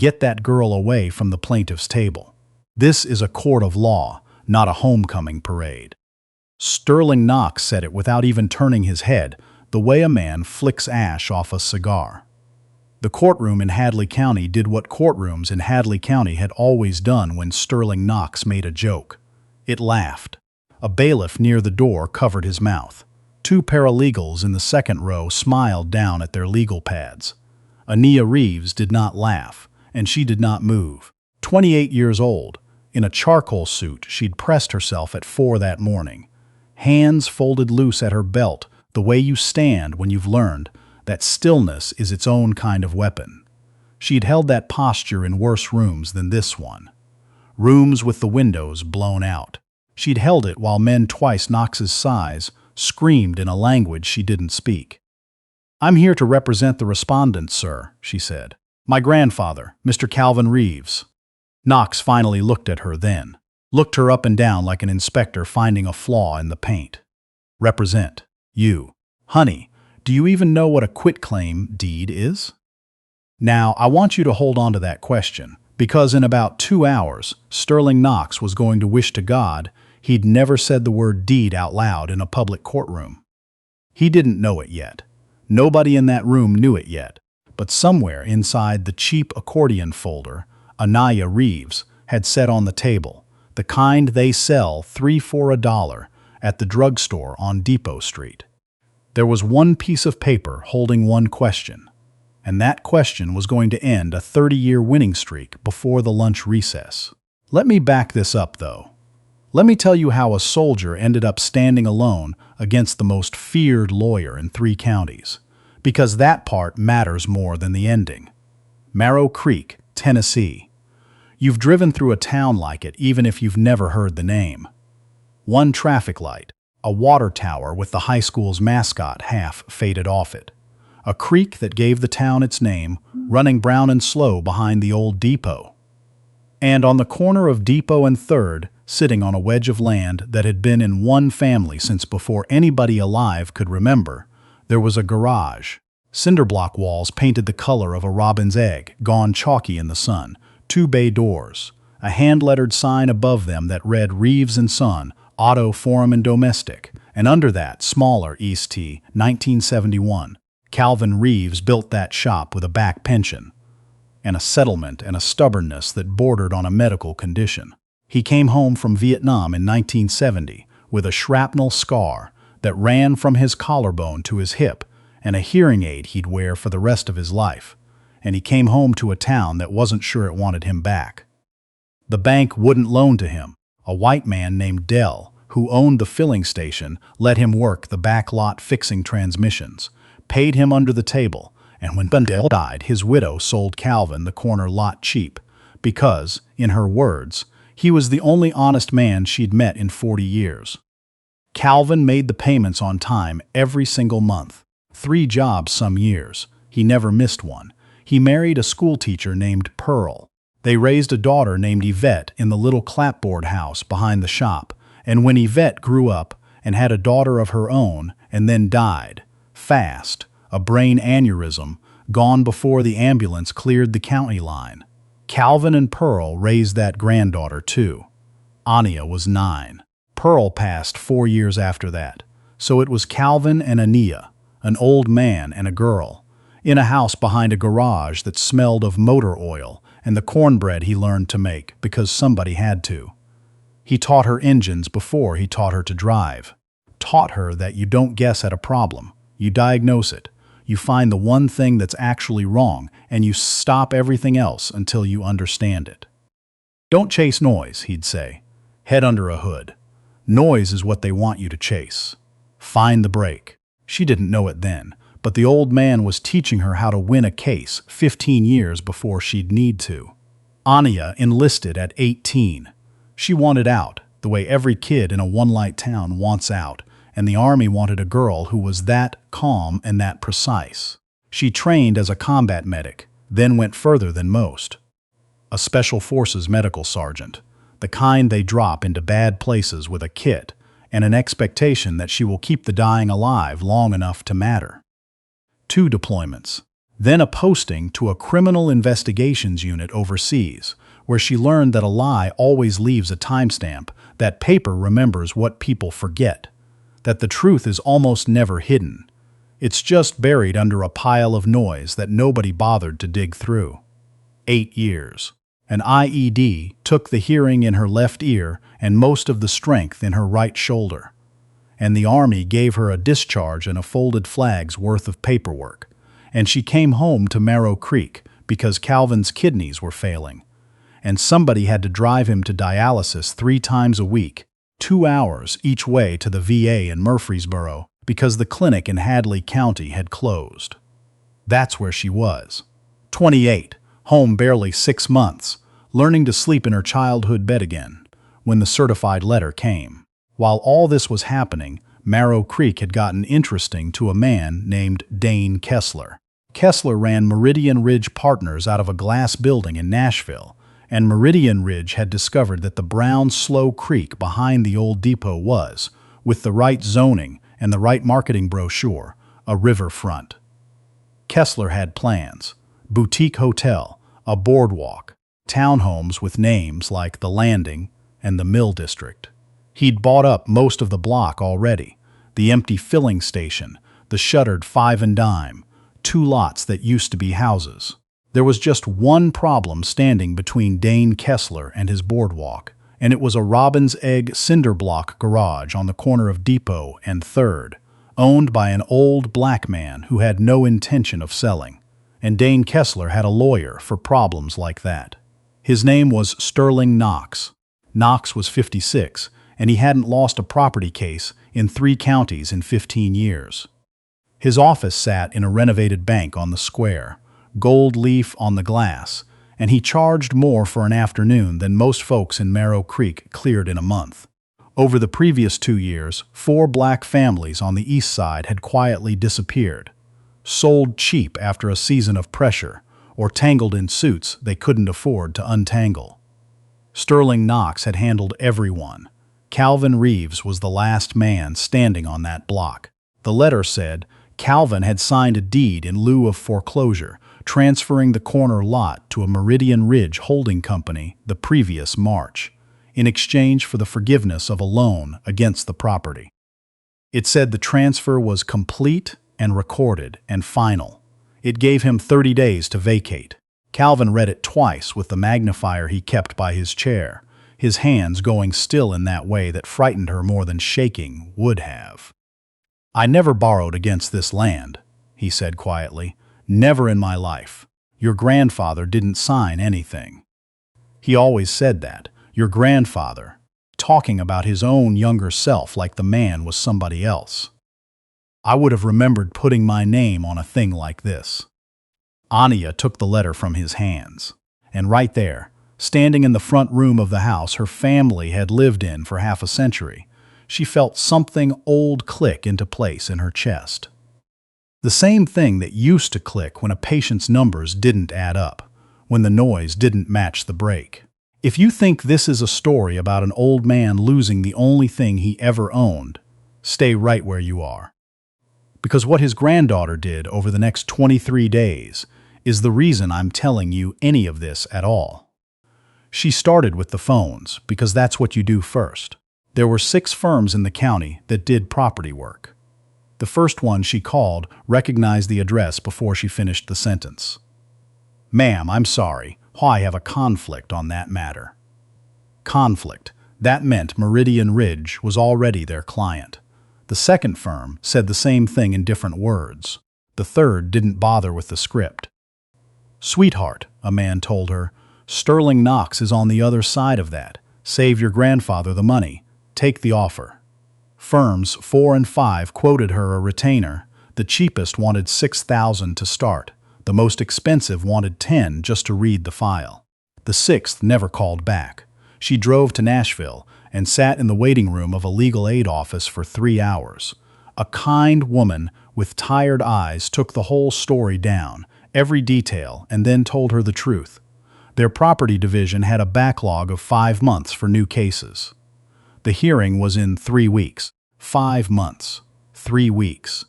get that girl away from the plaintiff's table. This is a court of law, not a homecoming parade. Sterling Knox said it without even turning his head, the way a man flicks ash off a cigar. The courtroom in Hadley County did what courtrooms in Hadley County had always done when Sterling Knox made a joke. It laughed. A bailiff near the door covered his mouth. 2 paralegals in the second row smiled down at their legal pads. Ania Reeves did not laugh, and she did not move. 28 years old, in a charcoal suit she'd pressed herself at 4 that morning. Hands folded loose at her belt, the way you stand when you've learned that stillness is its own kind of weapon. She'd held that posture in worse rooms than this one. Rooms with the windows blown out. She'd held it while men twice Knox's size screamed in a language she didn't speak. "I'm here to represent the respondent, sir," she said. "My grandfather, Mr. Calvin Reeves." Knox finally looked at her then. Looked her up and down like an inspector finding a flaw in the paint. "Represent. You. Honey, do you even know what a quitclaim deed is?" Now, I want you to hold on to that question, because in about 2 hours, Sterling Knox was going to wish to God he'd never said the word deed out loud in a public courtroom. He didn't know it yet. Nobody in that room knew it yet, but somewhere inside the cheap accordion folder, Ania Reeves had set on the table, the kind they sell 3 for $1 at the drugstore on Depot Street. There was one piece of paper holding one question, and that question was going to end a 30-year winning streak before the lunch recess. Let me back this up, though. Let me tell you how a soldier ended up standing alone against the most feared lawyer in 3 counties, because that part matters more than the ending. Marrow Creek, Tennessee. You've driven through a town like it even if you've never heard the name. One traffic light, a water tower with the high school's mascot half faded off it. A creek that gave the town its name, running brown and slow behind the old depot. And on the corner of Depot and 3rd, sitting on a wedge of land that had been in one family since before anybody alive could remember, there was a garage. Cinderblock walls painted the color of a robin's egg, gone chalky in the sun. 2 bay doors. A hand-lettered sign above them that read Reeves & Son, Auto, Forum and Domestic, and under that, smaller, East T, 1971. Calvin Reeves built that shop with a back pension, and a settlement and a stubbornness that bordered on a medical condition. He came home from Vietnam in 1970 with a shrapnel scar that ran from his collarbone to his hip and a hearing aid he'd wear for the rest of his life. And he came home to a town that wasn't sure it wanted him back. The bank wouldn't loan to him. A white man named Dell, who owned the filling station, let him work the back lot fixing transmissions, paid him under the table, and when Dell died, his widow sold Calvin the corner lot cheap, because, in her words, he was the only honest man she'd met in 40 years. Calvin made the payments on time every single month. 3 jobs some years. He never missed one. He married a schoolteacher named Pearl. They raised a daughter named Yvette in the little clapboard house behind the shop, and when Yvette grew up and had a daughter of her own and then died, fast, a brain aneurysm, gone before the ambulance cleared the county line, Calvin and Pearl raised that granddaughter too. Ania was 9. Pearl passed 4 years after that, so it was Calvin and Ania, an old man and a girl, in a house behind a garage that smelled of motor oil and the cornbread he learned to make because somebody had to. He taught her engines before he taught her to drive. Taught her that you don't guess at a problem, you diagnose it. You find the one thing that's actually wrong, and you stop everything else until you understand it. Don't chase noise, he'd say. Head under a hood. Noise is what they want you to chase. Find the break. She didn't know it then, but the old man was teaching her how to win a case 15 years before she'd need to. Ania enlisted at 18. She wanted out, the way every kid in a one-light town wants out, and the Army wanted a girl who was that calm and that precise. She trained as a combat medic, then went further than most. A Special Forces medical sergeant, the kind they drop into bad places with a kit and an expectation that she will keep the dying alive long enough to matter. 2 deployments. Then a posting to a criminal investigations unit overseas, where she learned that a lie always leaves a timestamp, that paper remembers what people forget, that the truth is almost never hidden. It's just buried under a pile of noise that nobody bothered to dig through. 8 years. An IED took the hearing in her left ear and most of the strength in her right shoulder. And the Army gave her a discharge and a folded flag's worth of paperwork. And she came home to Marrow Creek because Calvin's kidneys were failing. And somebody had to drive him to dialysis 3 times a week, 2 hours each way to the VA in Murfreesboro, because the clinic in Hadley County had closed. That's where she was. 28, home barely 6 months, learning to sleep in her childhood bed again, when the certified letter came. While all this was happening, Marrow Creek had gotten interesting to a man named Dane Kessler. Kessler ran Meridian Ridge Partners out of a glass building in Nashville, and Meridian Ridge had discovered that the brown, slow creek behind the old depot was, with the right zoning and the right marketing brochure, a riverfront. Kessler had plans: boutique hotel, a boardwalk, townhomes with names like The Landing and the Mill District. He'd bought up most of the block already, the empty filling station, the shuttered 5 and Dime, 2 lots that used to be houses. There was just one problem standing between Dane Kessler and his boardwalk, and it was a robin's egg cinder block garage on the corner of Depot and 3rd, owned by an old black man who had no intention of selling. And Dane Kessler had a lawyer for problems like that. His name was Sterling Knox. Knox was 56, and he hadn't lost a property case in 3 counties in 15 years. His office sat in a renovated bank on the square, gold leaf on the glass, and he charged more for an afternoon than most folks in Marrow Creek cleared in a month. Over the previous 2 years, 4 black families on the east side had quietly disappeared, sold cheap after a season of pressure, or tangled in suits they couldn't afford to untangle. Sterling Knox had handled everyone. Calvin Reeves was the last man standing on that block. The letter said Calvin had signed a deed in lieu of foreclosure, transferring the corner lot to a Meridian Ridge holding company the previous March, in exchange for the forgiveness of a loan against the property. It said the transfer was complete and recorded and final. It gave him 30 days to vacate. Calvin read it twice with the magnifier he kept by his chair, his hands going still in that way that frightened her more than shaking would have. "I never borrowed against this land," he said quietly. "Never in my life. Your grandfather didn't sign anything." He always said that, your grandfather, talking about his own younger self like the man was somebody else. I would have remembered putting my name on a thing like this. Anya took the letter from his hands, and right there, standing in the front room of the house her family had lived in for half a century, she felt something old click into place in her chest. The same thing that used to click when a patient's numbers didn't add up, when the noise didn't match the break. If you think this is a story about an old man losing the only thing he ever owned, stay right where you are. Because what his granddaughter did over the next 23 days is the reason I'm telling you any of this at all. She started with the phones, because that's what you do first. There were 6 firms in the county that did property work. The first one she called recognized the address before she finished the sentence. "Ma'am, I'm sorry. I have a conflict on that matter." Conflict. That meant Meridian Ridge was already their client. The second firm said the same thing in different words. The third didn't bother with the script. "Sweetheart," a man told her, "Sterling Knox is on the other side of that. Save your grandfather the money. Take the offer." Firms 4 and 5 quoted her a retainer. The cheapest wanted $6,000 to start. The most expensive wanted $10 just to read the file. The 6th never called back. She drove to Nashville and sat in the waiting room of a legal aid office for 3 hours. A kind woman with tired eyes took the whole story down, every detail, and then told her the truth. Their property division had a backlog of 5 months for new cases. The hearing was in 3 weeks. 5 months. 3 weeks.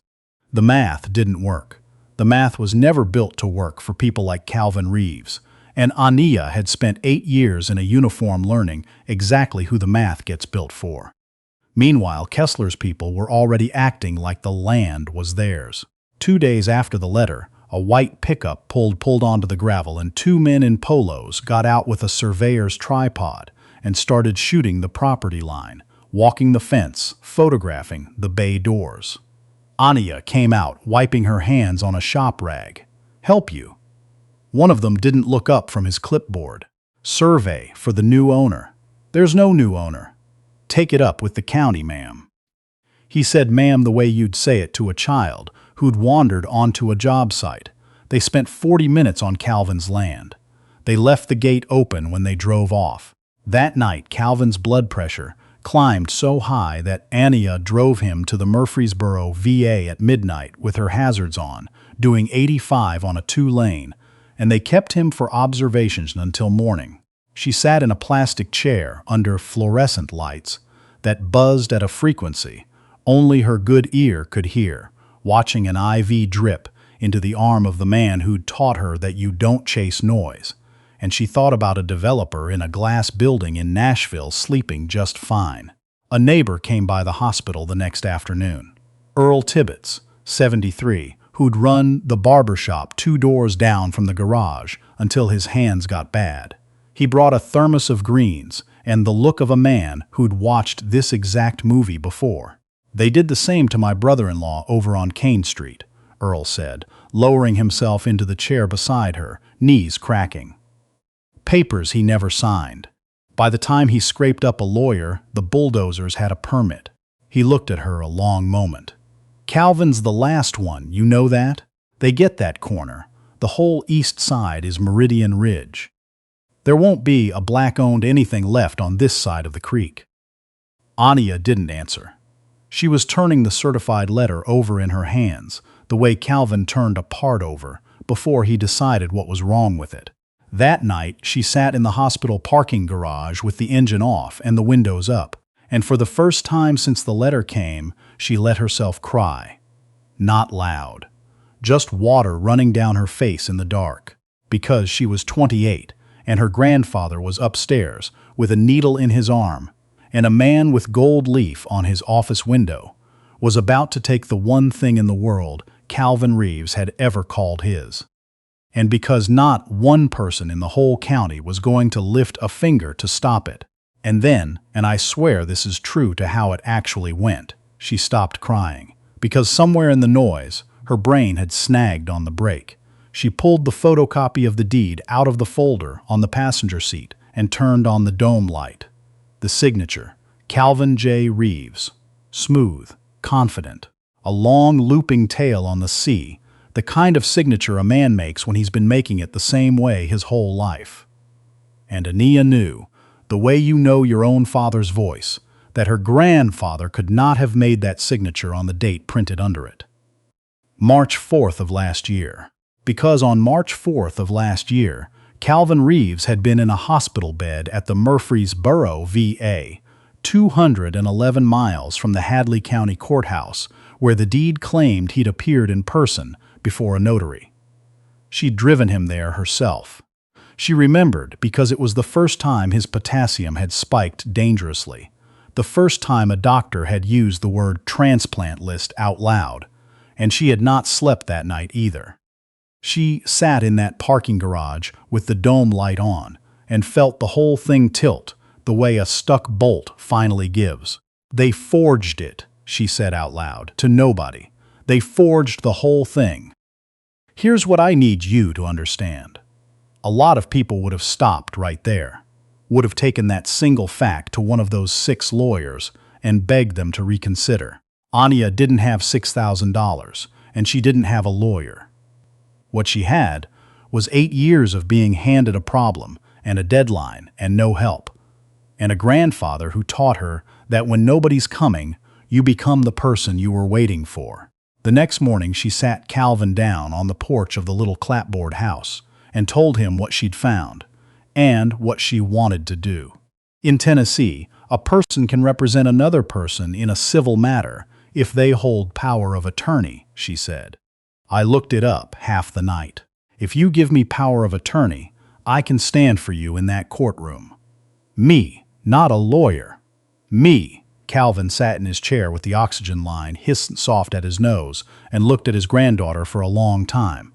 The math didn't work. The math was never built to work for people like Calvin Reeves, and Ania had spent 8 years in a uniform learning exactly who the math gets built for. Meanwhile, Kessler's people were already acting like the land was theirs. 2 days after the letter, a white pickup pulled onto the gravel, and 2 men in polos got out with a surveyor's tripod and started shooting the property line, walking the fence, photographing the bay doors. Ania came out, wiping her hands on a shop rag. "Help you." One of them didn't look up from his clipboard. "Survey for the new owner." "There's no new owner." "Take it up with the county, ma'am." He said ma'am the way you'd say it to a child who'd wandered onto a job site. They spent 40 minutes on Calvin's land. They left the gate open when they drove off. That night, Calvin's blood pressure climbed so high that Ania drove him to the Murfreesboro VA at midnight with her hazards on, doing 85 on a 2-lane, and they kept him for observations until morning. She sat in a plastic chair under fluorescent lights that buzzed at a frequency only her good ear could hear, watching an IV drip into the arm of the man who'd taught her that you don't chase noise. And she thought about a developer in a glass building in Nashville sleeping just fine. A neighbor came by the hospital the next afternoon. Earl Tibbetts, 73, who'd run the barber shop 2 doors down from the garage until his hands got bad. He brought a thermos of greens and the look of a man who'd watched this exact movie before. "They did the same to my brother-in-law over on Kane Street," Earl said, lowering himself into the chair beside her, knees cracking. Papers he never signed. By the time he scraped up a lawyer, the bulldozers had a permit. He looked at her a long moment. "Calvin's the last one, you know that? They get that corner. The whole east side is Meridian Ridge. There won't be a black-owned anything left on this side of the creek." Ania didn't answer. She was turning the certified letter over in her hands, the way Calvin turned a part over, before he decided what was wrong with it. That night, she sat in the hospital parking garage with the engine off and the windows up, and for the first time since the letter came, she let herself cry. Not loud. Just water running down her face in the dark. Because she was 28, and her grandfather was upstairs with a needle in his arm, and a man with gold leaf on his office window was about to take the one thing in the world Calvin Reeves had ever called his. And because not one person in the whole county was going to lift a finger to stop it. And then, and I swear this is true to how it actually went, she stopped crying, because somewhere in the noise, her brain had snagged on the brake. She pulled the photocopy of the deed out of the folder on the passenger seat and turned on the dome light. The signature, Calvin J. Reeves. Smooth, confident, a long looping tail on the C, the kind of signature a man makes when he's been making it the same way his whole life. And Ania knew, the way you know your own father's voice, that her grandfather could not have made that signature on the date printed under it. March 4th of last year. Because on March 4th of last year, Calvin Reeves had been in a hospital bed at the Murfreesboro VA, 211 miles from the Hadley County Courthouse, where the deed claimed he'd appeared in person before a notary. She'd driven him there herself. She remembered because it was the first time his potassium had spiked dangerously, the first time a doctor had used the word transplant list out loud, and she had not slept that night either. She sat in that parking garage with the dome light on and felt the whole thing tilt the way a stuck bolt finally gives. "They forged it," she said out loud, to nobody. "They forged the whole thing. Here's what I need you to understand." A lot of people would have stopped right there, would have taken that single fact to one of those 6 lawyers and begged them to reconsider. Ania didn't have $6,000, and she didn't have a lawyer. What she had was 8 years of being handed a problem and a deadline and no help, and a grandfather who taught her that when nobody's coming, you become the person you were waiting for. The next morning, she sat Calvin down on the porch of the little clapboard house and told him what she'd found and what she wanted to do. In Tennessee, a person can represent another person in a civil matter if they hold power of attorney, she said. I looked it up half the night. If you give me power of attorney, I can stand for you in that courtroom. Me, not a lawyer. Me. Calvin sat in his chair with the oxygen line hissing soft at his nose and looked at his granddaughter for a long time.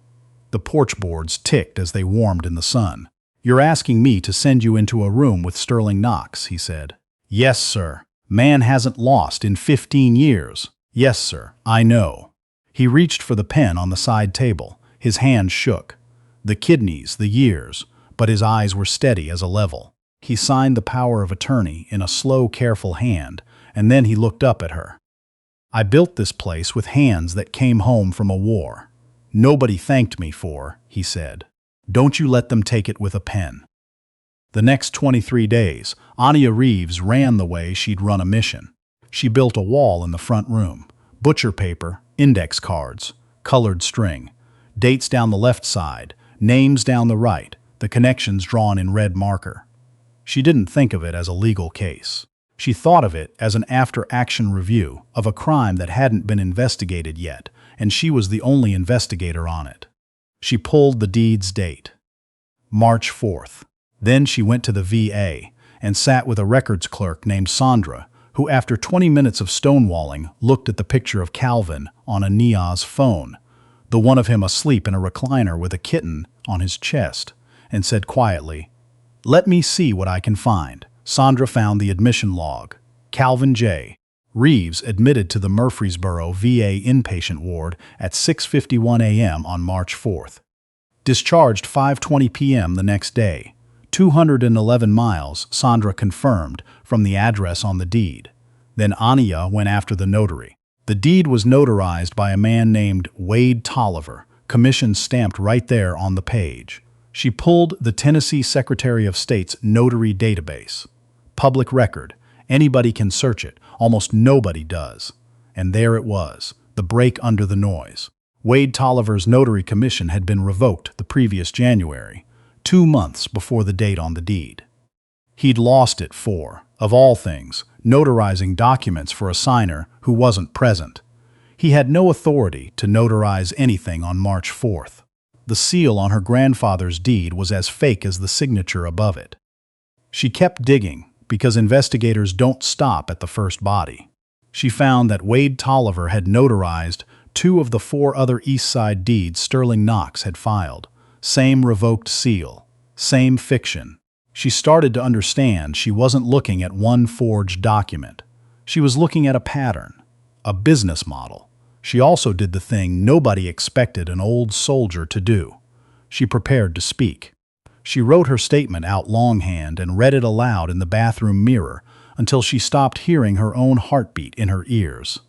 The porch boards ticked as they warmed in the sun. You're asking me to send you into a room with Sterling Knox, he said. Yes, sir. Man hasn't lost in 15 years. Yes, sir, I know. He reached for the pen on the side table. His hand shook. The kidneys, the years, but his eyes were steady as a level. He signed the power of attorney in a slow, careful hand, and then he looked up at her. I built this place with hands that came home from a war. Nobody thanked me for, he said. Don't you let them take it with a pen. The next 23 days, Anya Reeves ran the way she'd run a mission. She built a wall in the front room, butcher paper, index cards, colored string, dates down the left side, names down the right, the connections drawn in red marker. She didn't think of it as a legal case. She thought of it as an after-action review of a crime that hadn't been investigated yet, and she was the only investigator on it. She pulled the deed's date. March 4th. Then she went to the VA and sat with a records clerk named Sandra, who after 20 minutes of stonewalling looked at the picture of Calvin on a Nia's phone, the one of him asleep in a recliner with a kitten on his chest, and said quietly, "Let me see what I can find." Sandra found the admission log. Calvin J. Reeves admitted to the Murfreesboro VA inpatient ward at 6:51 a.m. on March 4th. Discharged 5:20 p.m. the next day. 211 miles, Sandra confirmed, from the address on the deed. Then Anya went after the notary. The deed was notarized by a man named Reid Tolliver, commission stamped right there on the page. She pulled the Tennessee Secretary of State's notary database. Public record. Anybody can search it. Almost nobody does. And there it was, the break under the noise. Reid Tolliver's notary commission had been revoked the previous January, 2 months before the date on the deed. He'd lost it for, of all things, notarizing documents for a signer who wasn't present. He had no authority to notarize anything on March 4th. The seal on her grandfather's deed was as fake as the signature above it. She kept digging, because investigators don't stop at the first body. She found that Reid Tolliver had notarized 2 of the 4 other East Side deeds Sterling Knox had filed. Same revoked seal. Same fiction. She started to understand she wasn't looking at one forged document. She was looking at a pattern, a business model. She also did the thing nobody expected an old soldier to do. She prepared to speak. She wrote her statement out longhand and read it aloud in the bathroom mirror until she stopped hearing her own heartbeat in her ears.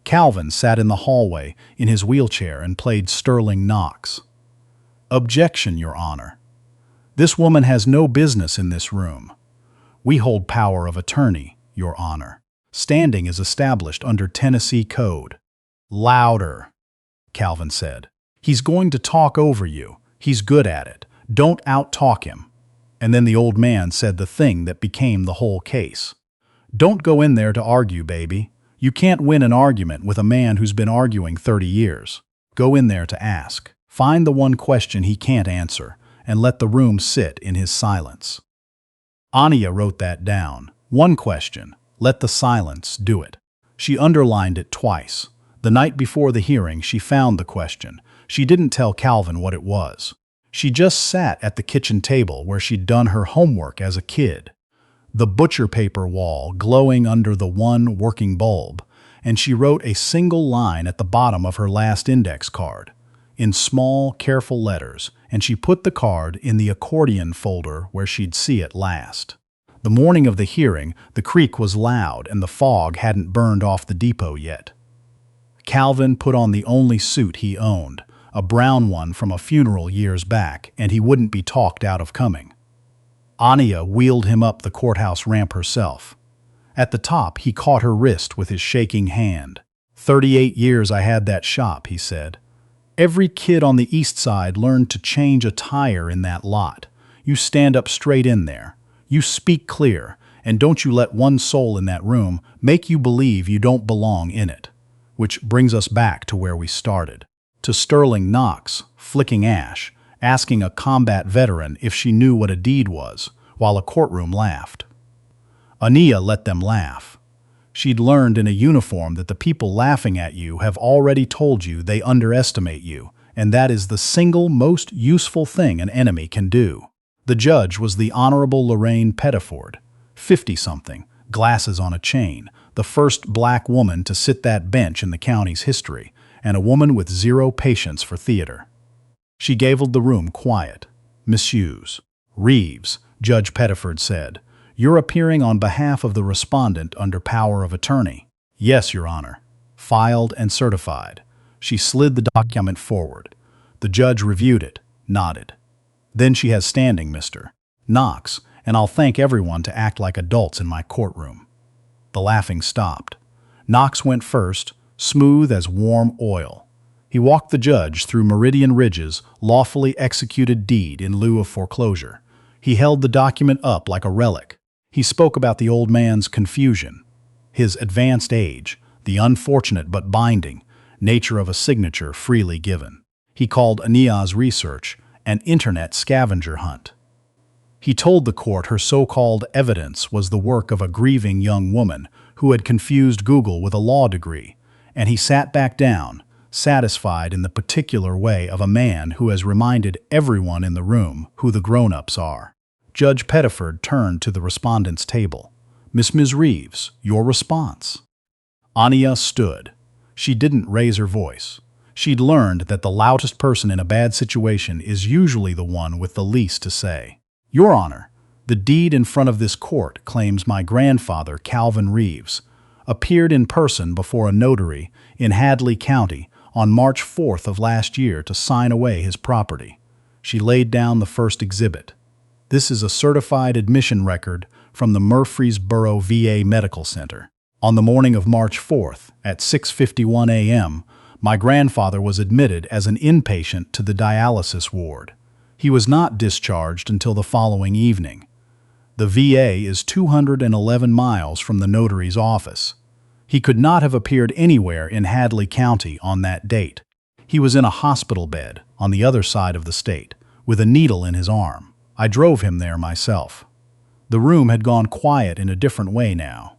Calvin sat in the hallway in his wheelchair and played Sterling Knox. Objection, Your Honor. This woman has no business in this room. We hold power of attorney, Your Honor. Standing is established under Tennessee Code. Louder, Calvin said. He's going to talk over you. He's good at it. Don't out-talk him. And then the old man said the thing that became the whole case. Don't go in there to argue, baby. You can't win an argument with a man who's been arguing 30 years. Go in there to ask. Find the one question he can't answer, and let the room sit in his silence. Anya wrote that down. One question. Let the silence do it. She underlined it twice. The night before the hearing, she found the question. She didn't tell Calvin what it was. She just sat at the kitchen table where she'd done her homework as a kid. The butcher paper wall glowing under the one working bulb, and she wrote a single line at the bottom of her last index card, in small, careful letters, and she put the card in the accordion folder where she'd see it last. The morning of the hearing, the creak was loud and the fog hadn't burned off the depot yet. Calvin put on the only suit he owned, a brown one from a funeral years back, and he wouldn't be talked out of coming. Anya wheeled him up the courthouse ramp herself. At the top, he caught her wrist with his shaking hand. 38 years I had that shop, he said. Every kid on the east side learned to change a tire in that lot. You stand up straight in there. You speak clear, and don't you let one soul in that room make you believe you don't belong in it. Which brings us back to where we started. to Sterling Knox, flicking ash, asking a combat veteran if she knew what a deed was, while a courtroom laughed. Ania let them laugh. She'd learned in a uniform that the people laughing at you have already told you they underestimate you, and that is the single most useful thing an enemy can do. The judge was the Honorable Lorraine Pettiford, 50-something, glasses on a chain, the first black woman to sit that bench in the county's history, and a woman with zero patience for theater. She gaveled the room quiet. "Messieurs, Reeves," Judge Pettiford said, "you're appearing on behalf of the respondent under power of attorney." "Yes, Your Honor." Filed and certified. She slid the document forward. The judge reviewed it, nodded. "Then she has standing, Mr. Knox, and I'll thank everyone to act like adults in my courtroom." The laughing stopped. Knox went first, smooth as warm oil. He walked the judge through Meridian Ridge's lawfully executed deed in lieu of foreclosure. He held the document up like a relic. He spoke about the old man's confusion, his advanced age, the unfortunate but binding nature of a signature freely given. He called Ania's research an internet scavenger hunt. He told the court her so-called evidence was the work of a grieving young woman who had confused Google with a law degree, and he sat back down, satisfied in the particular way of a man who has reminded everyone in the room who the grown-ups are. Judge Pettiford turned to the respondent's table. Ms. Reeves, your response." Ania stood. She didn't raise her voice. She'd learned that the loudest person in a bad situation is usually the one with the least to say. "Your Honor, the deed in front of this court claims my grandfather, Calvin Reeves, appeared in person before a notary in Hadley County on March 4th of last year to sign away his property." She laid down the first exhibit. "This is a certified admission record from the Murfreesboro VA Medical Center. On the morning of March 4th, at 6:51 a.m., my grandfather was admitted as an inpatient to the dialysis ward. He was not discharged until the following evening. The VA is 211 miles from the notary's office. He could not have appeared anywhere in Hadley County on that date. He was in a hospital bed on the other side of the state, with a needle in his arm. I drove him there myself." The room had gone quiet in a different way now.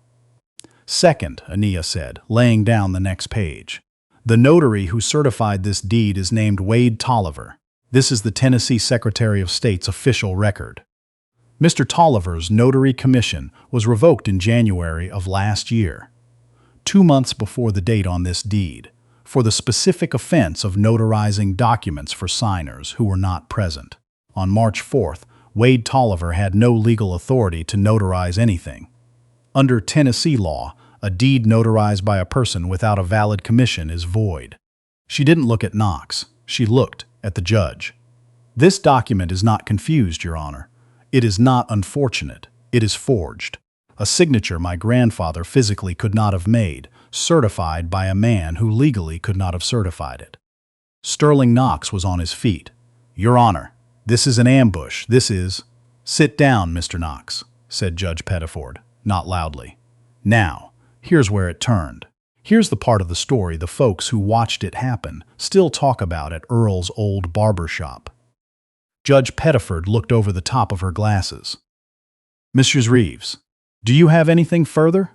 "Second," Ania said, laying down the next page. "The notary who certified this deed is named Wade Tolliver. This is the Tennessee Secretary of State's official record. Mr. Tolliver's notary commission was revoked in January of last year, 2 months before the date on this deed, for the specific offense of notarizing documents for signers who were not present. On March 4th, Wade Tolliver had no legal authority to notarize anything. Under Tennessee law, a deed notarized by a person without a valid commission is void." She didn't look at Knox. She looked at the judge. "This document is not confused, Your Honor. It is not unfortunate. It is forged. A signature my grandfather physically could not have made, certified by a man who legally could not have certified it." Sterling Knox was on his feet. "Your Honor, this is an ambush. This is—" "Sit down, Mr. Knox," said Judge Pettiford, not loudly. "Now, here's where it turned. Here's the part of the story the folks who watched it happen still talk about at Earl's old barber shop." Judge Pettiford looked over the top of her glasses. "Mrs. Reeves, do you have anything further?"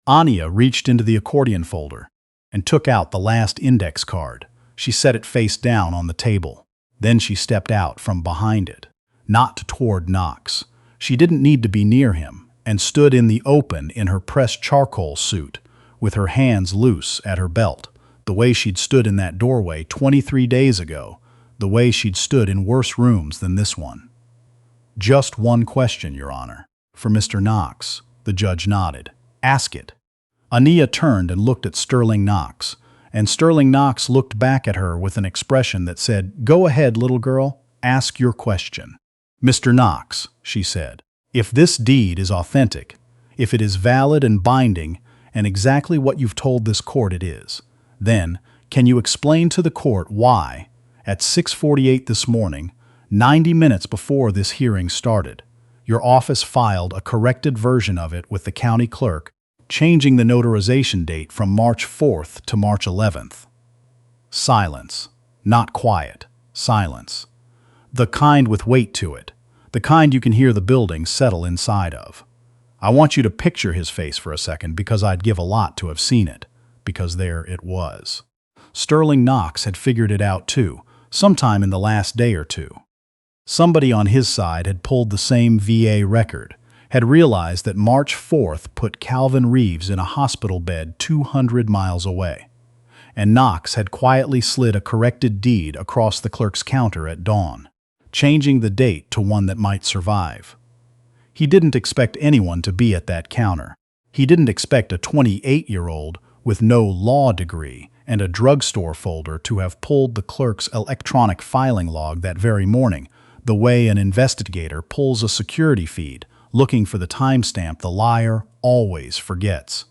Ania reached into the accordion folder and took out the last index card. She set it face down on the table. Then she stepped out from behind it, not toward Knox. She didn't need to be near him, and stood in the open in her pressed charcoal suit, with her hands loose at her belt, the way she'd stood in that doorway 23 days ago, the way she'd stood in worse rooms than this one. "Just one question, Your Honor. For Mr. Knox." The judge nodded. "Ask it." Ania turned and looked at Sterling Knox, and Sterling Knox looked back at her with an expression that said, "Go ahead, little girl, ask your question." "Mr. Knox," she said, "if this deed is authentic, if it is valid and binding, and exactly what you've told this court it is, then can you explain to the court why, at 6:48 this morning, 90 minutes before this hearing started, your office filed a corrected version of it with the county clerk, changing the notarization date from March 4th to March 11th. Silence. Not quiet. Silence. The kind with weight to it. The kind you can hear the building settle inside of. I want you to picture his face for a second because I'd give a lot to have seen it. Because there it was. Sterling Knox had figured it out too, sometime in the last day or two. Somebody on his side had pulled the same VA record, had realized that March 4th put Calvin Reeves in a hospital bed 200 miles away. And Knox had quietly slid a corrected deed across the clerk's counter at dawn, changing the date to one that might survive. He didn't expect anyone to be at that counter. He didn't expect a 28-year-old with no law degree and a drugstore folder to have pulled the clerk's electronic filing log that very morning, the way an investigator pulls a security feed looking for the timestamp the liar always forgets.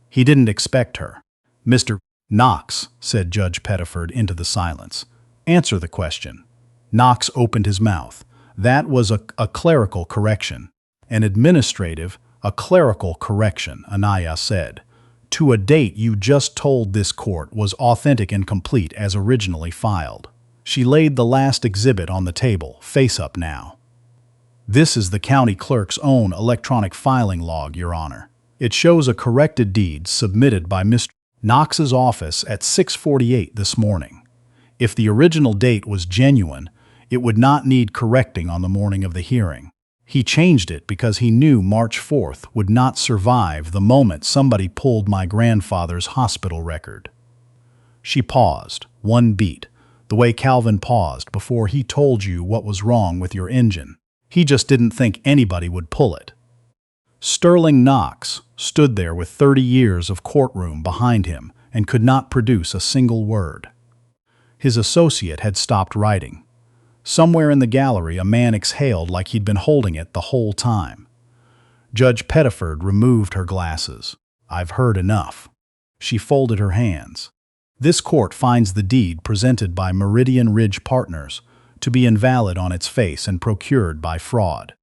He didn't expect her. "Mr. Knox," said Judge Pettiford into the silence, "answer the question." Knox opened his mouth. That was a clerical correction. An administrative, a clerical correction, Anaya said. To a date you just told this court was authentic and complete as originally filed. She laid the last exhibit on the table, face up now. "This is the county clerk's own electronic filing log, Your Honor. It shows a corrected deed submitted by Mr. Knox's office at 6:48 this morning. If the original date was genuine, it would not need correcting on the morning of the hearing. He changed it because he knew March 4th would not survive the moment somebody pulled my grandfather's hospital record." She paused, one beat, the way Calvin paused before he told you what was wrong with your engine. He just didn't think anybody would pull it. Sterling Knox stood there with 30 years of courtroom behind him and could not produce a single word. His associate had stopped writing. Somewhere in the gallery a man exhaled like he'd been holding it the whole time. Judge Pettiford removed her glasses. "I've heard enough." She folded her hands. "This court finds the deed presented by Meridian Ridge Partners to be invalid on its face and procured by fraud.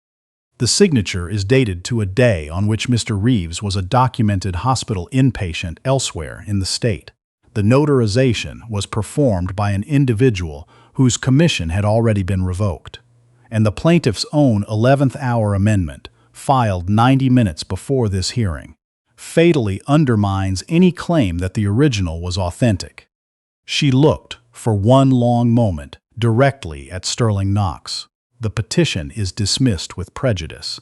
The signature is dated to a day on which Mr. Reeves was a documented hospital inpatient elsewhere in the state. The notarization was performed by an individual whose commission had already been revoked, and the plaintiff's own 11th hour amendment, filed 90 minutes before this hearing, fatally undermines any claim that the original was authentic." She looked, for one long moment, directly at Sterling Knox. "The petition is dismissed with prejudice.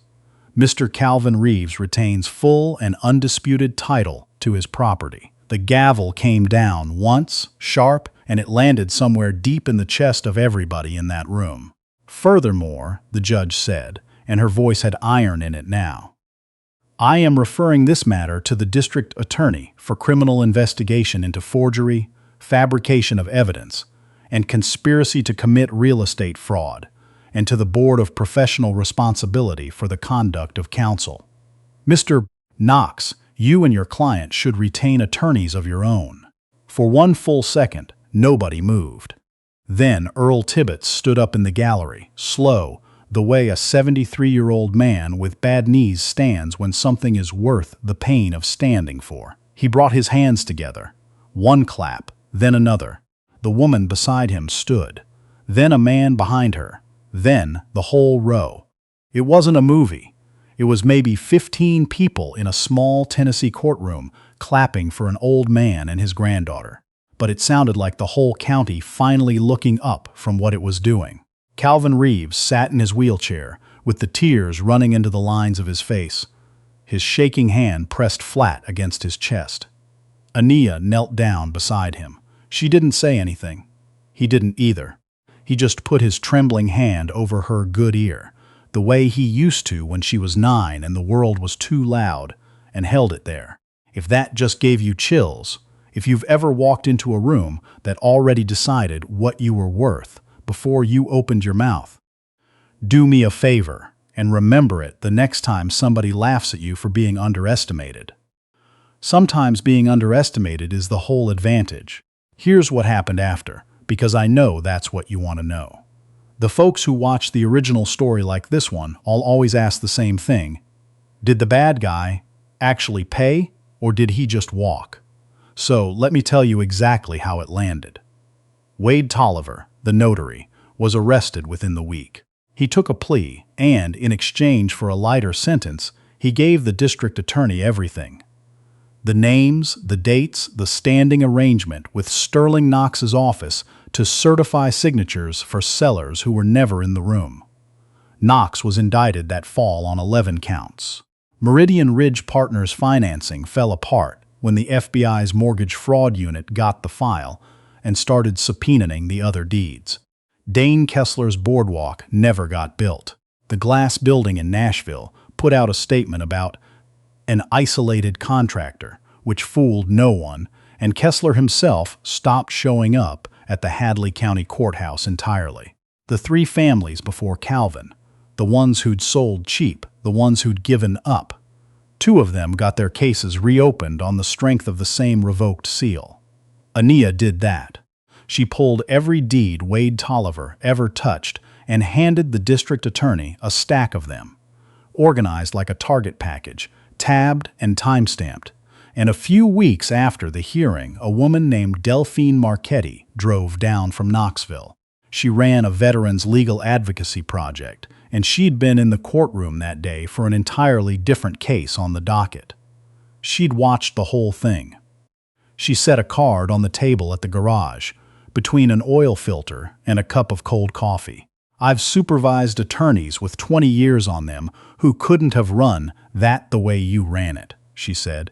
Mr. Calvin Reeves retains full and undisputed title to his property." The gavel came down once, sharp, and it landed somewhere deep in the chest of everybody in that room. "Furthermore," the judge said, and her voice had iron in it now, "I am referring this matter to the district attorney for criminal investigation into forgery, fabrication of evidence, and conspiracy to commit real estate fraud, and to the Board of Professional Responsibility for the conduct of counsel. Mr. Knox, you and your client should retain attorneys of your own." For one full second, nobody moved. Then Earl Tibbets stood up in the gallery, slow, the way a 73-year-old man with bad knees stands when something is worth the pain of standing for. He brought his hands together. One clap, then another. The woman beside him stood. Then a man behind her. Then the whole row. It wasn't a movie. It was maybe 15 people in a small Tennessee courtroom clapping for an old man and his granddaughter. But it sounded like the whole county finally looking up from what it was doing. Calvin Reeves sat in his wheelchair, with the tears running into the lines of his face, his shaking hand pressed flat against his chest. Ania knelt down beside him. She didn't say anything. He didn't either. He just put his trembling hand over her good ear, the way he used to when she was 9 and the world was too loud, and held it there. If that just gave you chills, if you've ever walked into a room that already decided what you were worth before you opened your mouth, do me a favor and remember it the next time somebody laughs at you for being underestimated. Sometimes being underestimated is the whole advantage. Here's what happened after, because I know that's what you want to know. The folks who watch the original story like this one all always ask the same thing. Did the bad guy actually pay, or did he just walk? So let me tell you exactly how it landed. Wade Tolliver, the notary, was arrested within the week. He took a plea, and, in exchange for a lighter sentence, he gave the district attorney everything. The names, the dates, the standing arrangement with Sterling Knox's office to certify signatures for sellers who were never in the room. Knox was indicted that fall on 11 counts. Meridian Ridge Partners financing fell apart when the FBI's mortgage fraud unit got the file and started subpoenaing the other deeds. Dane Kessler's boardwalk never got built. The glass building in Nashville put out a statement about an isolated contractor, which fooled no one, and Kessler himself stopped showing up at the Hadley County Courthouse entirely. The three families before Calvin, the ones who'd sold cheap, the ones who'd given up, two of them got their cases reopened on the strength of the same revoked seal. Ania did that. She pulled every deed Wade Tolliver ever touched and handed the district attorney a stack of them, organized like a Target package, tabbed and time-stamped. And a few weeks after the hearing, a woman named Delphine Marchetti drove down from Knoxville. She ran a veterans legal advocacy project, and she'd been in the courtroom that day for an entirely different case on the docket. She'd watched the whole thing. She set a card on the table at the garage, between an oil filter and a cup of cold coffee. I've supervised attorneys with 20 years on them who couldn't have run that the way you ran it, she said.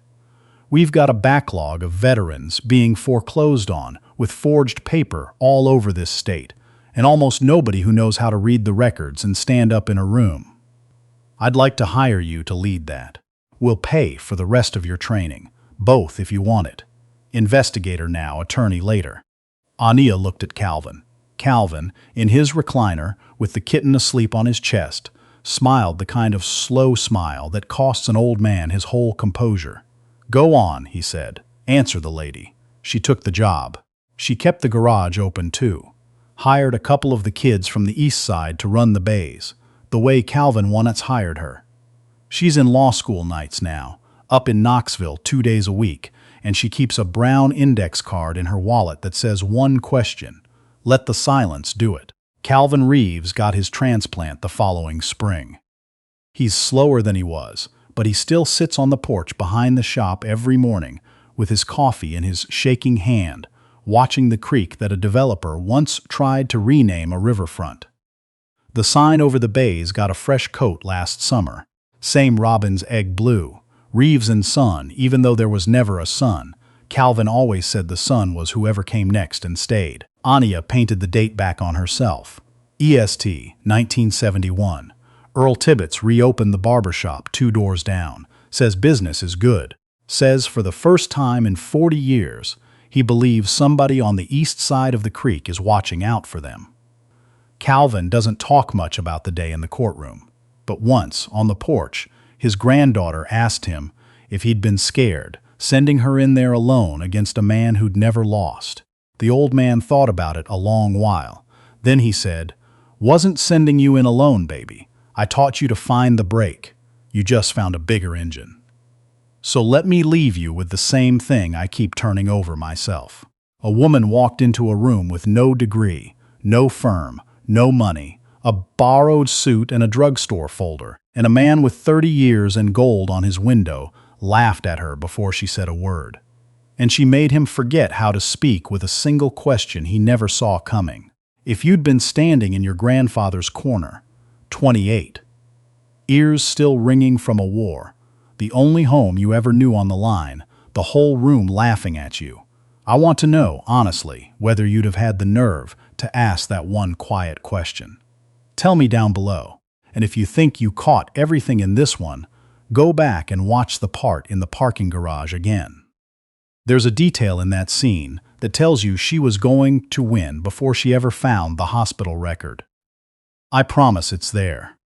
We've got a backlog of veterans being foreclosed on with forged paper all over this state, and almost nobody who knows how to read the records and stand up in a room. I'd like to hire you to lead that. We'll pay for the rest of your training, both if you want it. Investigator now, attorney later. Ania looked at Calvin. Calvin, in his recliner, with the kitten asleep on his chest, smiled the kind of slow smile that costs an old man his whole composure. Go on, he said. Answer the lady. She took the job. She kept the garage open too. Hired a couple of the kids from the east side to run the bays, the way Calvin once hired her. She's in law school nights now, up in Knoxville 2 days a week, and she keeps a brown index card in her wallet that says one question. Let the silence do it. Calvin Reeves got his transplant the following spring. He's slower than he was, but he still sits on the porch behind the shop every morning with his coffee in his shaking hand, watching the creek that a developer once tried to rename a riverfront. The sign over the bays got a fresh coat last summer. Same robin's egg blue. Reeves and Son, even though there was never a son. Calvin always said the son was whoever came next and stayed. Ania painted the date back on herself. EST, 1971. Earl Tibbetts reopened the barber shop 2 doors down. Says business is good. Says for the first time in 40 years, he believes somebody on the east side of the creek is watching out for them. Calvin doesn't talk much about the day in the courtroom, but once, on the porch, his granddaughter asked him if he'd been scared, sending her in there alone against a man who'd never lost. The old man thought about it a long while. Then he said, "Wasn't sending you in alone, baby. I taught you to find the brake. You just found a bigger engine. So let me leave you with the same thing I keep turning over myself." A woman walked into a room with no degree, no firm, no money, a borrowed suit and a drugstore folder, and a man with 30 years and gold on his window laughed at her before she said a word. And she made him forget how to speak with a single question he never saw coming. If you'd been standing in your grandfather's corner, 28, ears still ringing from a war, the only home you ever knew on the line, the whole room laughing at you, I want to know, honestly, whether you'd have had the nerve to ask that one quiet question. Tell me down below. And if you think you caught everything in this one, go back and watch the part in the parking garage again. There's a detail in that scene that tells you she was going to win before she ever found the hospital record. I promise it's there.